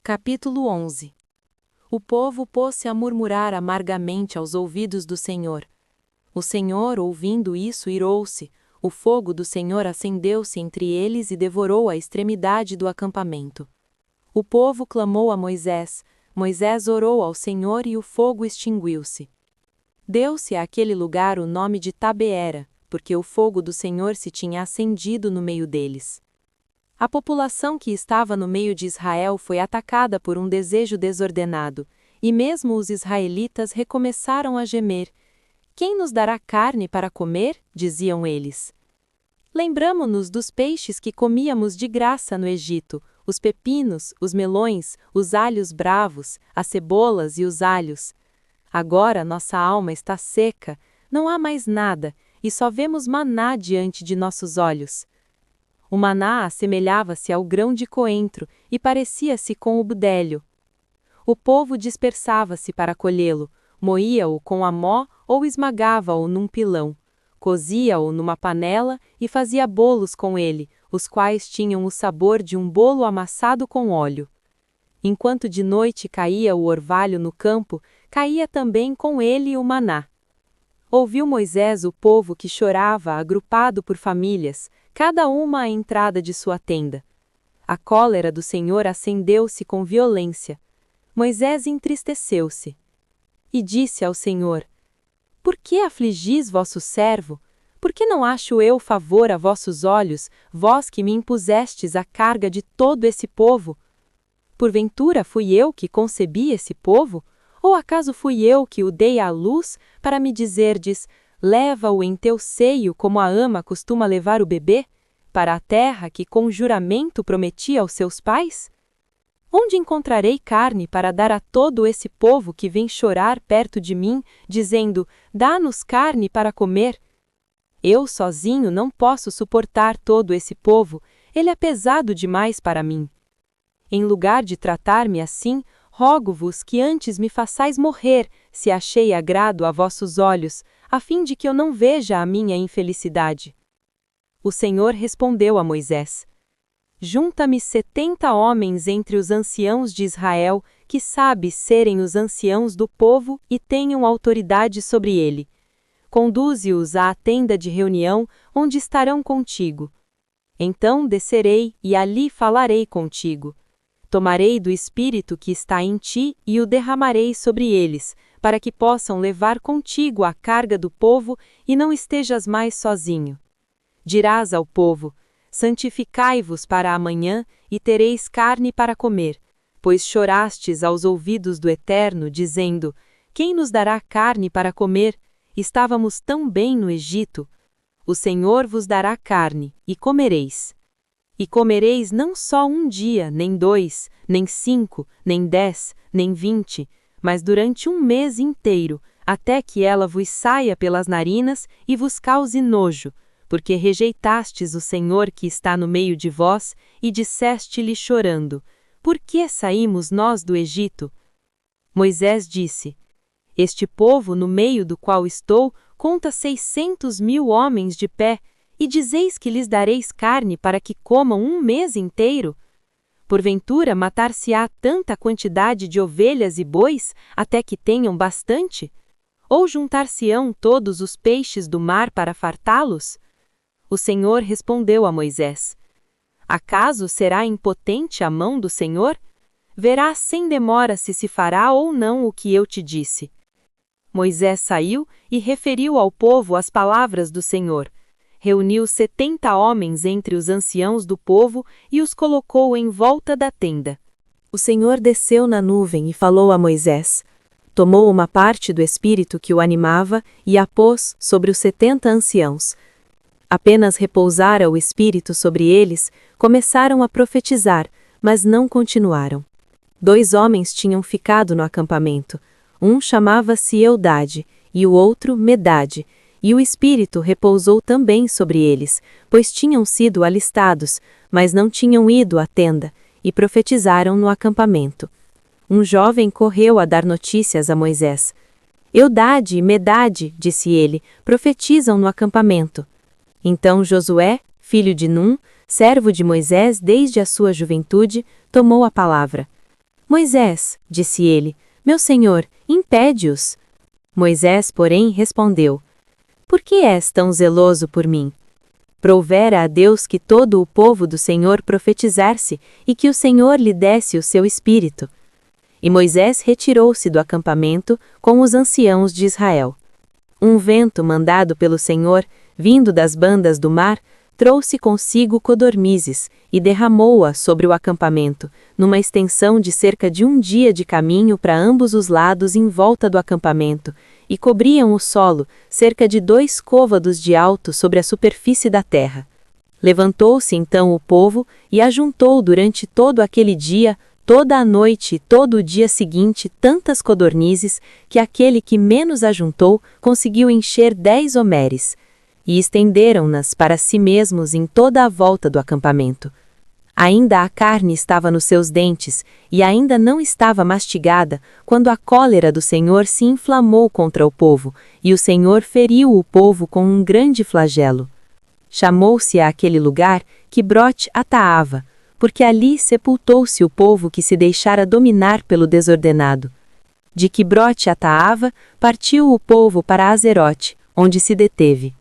Capítulo 11. O povo pôs-se a murmurar amargamente aos ouvidos do Senhor. O Senhor, ouvindo isso, irou-se. O fogo do Senhor acendeu-se entre eles e devorou a extremidade do acampamento. O povo clamou a Moisés. Moisés orou ao Senhor e o fogo extinguiu-se. Deu-se àquele lugar o nome de Tabeera, porque o fogo do Senhor se tinha acendido no meio deles. A população que estava no meio de Israel foi atacada por um desejo desordenado, e mesmo os israelitas recomeçaram a gemer. Quem nos dará carne para comer? Diziam eles. Lembramo-nos dos peixes que comíamos de graça no Egito, os pepinos, os melões, os alhos bravos, as cebolas e os alhos. Agora nossa alma está seca, não há mais nada, e só vemos maná diante de nossos olhos. O maná assemelhava-se ao grão de coentro e parecia-se com o budélio. O povo dispersava-se para colhê-lo, moía-o com a mó ou esmagava-o num pilão, cozia-o numa panela e fazia bolos com ele, os quais tinham o sabor de um bolo amassado com óleo. Enquanto de noite caía o orvalho no campo, caía também com ele o maná. Ouviu Moisés o povo que chorava, agrupado por famílias, cada uma à entrada de sua tenda. A cólera do Senhor acendeu-se com violência. Moisés entristeceu-se. E disse ao Senhor: Por que afligis vosso servo? Por que não acho eu favor a vossos olhos, vós que me impusestes a carga de todo esse povo? Porventura fui eu que concebi esse povo? Ou acaso fui eu que o dei à luz, para me dizerdes: leva-o em teu seio como a ama costuma levar o bebê, para a terra que com juramento prometi aos seus pais? Onde encontrarei carne para dar a todo esse povo que vem chorar perto de mim, dizendo: dá-nos carne para comer? Eu sozinho não posso suportar todo esse povo, ele é pesado demais para mim. Em lugar de tratar-me assim, rogo-vos que antes me façais morrer, se achei agrado a vossos olhos, a fim de que eu não veja a minha infelicidade. O Senhor respondeu a Moisés: Junta-me 70 homens entre os anciãos de Israel, que sabes serem os anciãos do povo e tenham autoridade sobre ele. Conduze-os à tenda de reunião, onde estarão contigo. Então descerei e ali falarei contigo. Tomarei do Espírito que está em ti e o derramarei sobre eles, para que possam levar contigo a carga do povo e não estejas mais sozinho. Dirás ao povo: santificai-vos para amanhã e tereis carne para comer, pois chorastes aos ouvidos do Eterno, dizendo: quem nos dará carne para comer? Estávamos tão bem no Egito. O Senhor vos dará carne, e comereis. E comereis não só um dia, nem 2, nem 5, nem 10, nem 20, mas durante um mês inteiro, até que ela vos saia pelas narinas e vos cause nojo, porque rejeitastes o Senhor que está no meio de vós, e disseste-lhe chorando: por que saímos nós do Egito? Moisés disse: este povo no meio do qual estou conta 600.000 homens de pé, e dizeis que lhes dareis carne para que comam um mês inteiro? Porventura matar-se-á tanta quantidade de ovelhas e bois, até que tenham bastante? Ou juntar-se-ão todos os peixes do mar para fartá-los? O Senhor respondeu a Moisés: acaso será impotente a mão do Senhor? Verás sem demora se fará ou não o que eu te disse. Moisés saiu e referiu ao povo as palavras do Senhor. Reuniu 70 homens entre os anciãos do povo e os colocou em volta da tenda. O Senhor desceu na nuvem e falou a Moisés. Tomou uma parte do espírito que o animava e a pôs sobre os 70 anciãos. Apenas repousara o espírito sobre eles, começaram a profetizar, mas não continuaram. 2 homens tinham ficado no acampamento. Um chamava-se Eldade e o outro Medade, e o Espírito repousou também sobre eles, pois tinham sido alistados, mas não tinham ido à tenda, e profetizaram no acampamento. Um jovem correu a dar notícias a Moisés. Eldade e Medade, disse ele, profetizam no acampamento. Então Josué, filho de Num, servo de Moisés desde a sua juventude, tomou a palavra. Moisés, disse ele, meu senhor, impede-os. Moisés, porém, respondeu: Por que és tão zeloso por mim? Provera a Deus que todo o povo do Senhor profetizasse e que o Senhor lhe desse o seu espírito. E Moisés retirou-se do acampamento com os anciãos de Israel. Um vento mandado pelo Senhor, vindo das bandas do mar, trouxe consigo codornizes e derramou-a sobre o acampamento, numa extensão de cerca de um dia de caminho para ambos os lados em volta do acampamento, e cobriam o solo, cerca de 2 côvados de alto sobre a superfície da terra. Levantou-se então o povo e ajuntou durante todo aquele dia, toda a noite e todo o dia seguinte tantas codornizes, que aquele que menos ajuntou conseguiu encher 10 homeres, e estenderam-nas para si mesmos em toda a volta do acampamento. Ainda a carne estava nos seus dentes, e ainda não estava mastigada, quando a cólera do Senhor se inflamou contra o povo, e o Senhor feriu o povo com um grande flagelo. Chamou-se àquele lugar Quibrote Ataava, porque ali sepultou-se o povo que se deixara dominar pelo desordenado. De Quibrote Ataava partiu o povo para Azerote, onde se deteve.